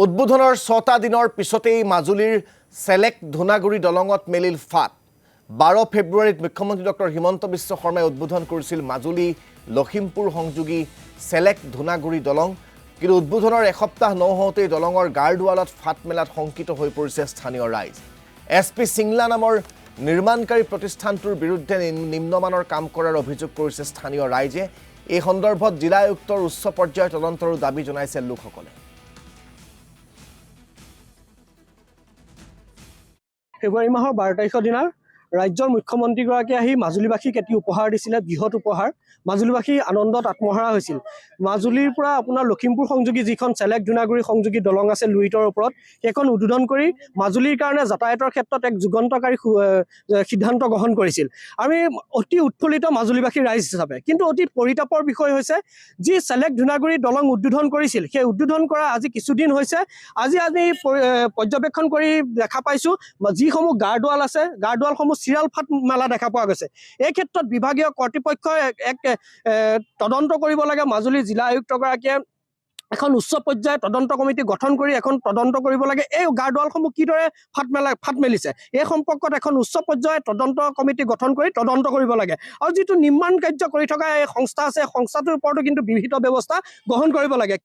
উদ্বোধনৰ ৬টা দিনৰ পিছতেই মাজুলীৰ চেলেক ধুনাগুৰি দলঙত মেলিল ফাট। ১২ ফেব্ৰুৱাৰীত মুখ্যমন্ত্ৰী ডক্টৰ হিমন্ত বিশ্ব শৰ্মাই উদ্বোধন কৰিছিল মাজুলী লখিমপুৰ সংযোগী চেলেক ধুনাগুৰি দলং। কিন্তু উদ্বোধনৰ এসপ্তাহ নহওঁতেই দলঙৰ গাৰ্ডৱালত ফাট মেলাত শংকিত হৈ পৰিছে স্থানীয় ৰাইজ। SP সিংলা নামৰ নিৰ্মাণকাৰী প্ৰতিষ্ঠানটোৰ বিৰুদ্ধে নিম্নমানৰ কাম কৰাৰ অভিযোগ কৰিছে স্থানীয় ৰাইজে। এই সন্দৰ্ভত জিলা আয়ুক্তৰ উচ্চ পৰ্যায়ৰ তদন্তৰো দাবী জনাইছে লোকসকলে। ফেব্ৰুৱাৰী মাহৰ 12 তাৰিখৰ দিনা ৰাজ্যৰ মুখ্যমন্ত্ৰীগৰাকীয়ে আহি মাজুলীবাসীক এটি উপহাৰ দিছিলে, বৃহৎ উপহাৰ। মাজুলীবাসী আনন্দত আত্মহাৰা হৈছিল। মাজুলীৰ পৰা আপোনাৰ লখিমপুৰ সংযোগী যিখন চেলেক ধুনাগুৰি সংযোগী দলং আছে লুইটৰ ওপৰত, সেইখন উদ্বোধন কৰি মাজুলীৰ কাৰণে যাতায়াতৰ ক্ষেত্ৰত এক যুগান্তকাৰী সিদ্ধান্ত গ্ৰহণ কৰিছিল। আমি অতি উৎফুল্লিত মাজুলীবাসী ৰাইজ হিচাপে। কিন্তু অতি পৰিতাপৰ বিষয় হৈছে, যি চেলেক ধুনাগুৰি দলং উদ্বোধন কৰিছিল, সেই উদ্বোধন কৰা আজি কিছুদিন হৈছে। আজি আমি পৰ্যবেক্ষণ কৰি দেখা পাইছোঁ যিসমূহ গাৰ্ডৱাল আছে, গাৰ্ডৱালসমূহ চিৰাল ফাট মেলা দেখা পোৱা গৈছে। এই ক্ষেত্ৰত বিভাগীয় কৰ্তৃপক্ষই এক তদন্ত কৰিব লাগে। মাজুলী জিলা আয়ুক্তগৰাকীয়ে এখন উচ্চ পৰ্যায়ৰ তদন্ত কমিটি গঠন কৰি এখন তদন্ত কৰিব লাগে। এই গাৰ্ডৱালসমূহ কিদৰে ফাট মেলিছে এই সম্পৰ্কত এখন উচ্চ পৰ্যায়ৰ তদন্ত কমিটি গঠন কৰি তদন্ত কৰিব লাগে। আৰু যিটো নিৰ্মাণ কাৰ্য কৰি থকা এই সংস্থা আছে, সংস্থাটোৰ ওপৰতো কিন্তু বিহিত ব্যৱস্থা গ্ৰহণ কৰিব লাগে।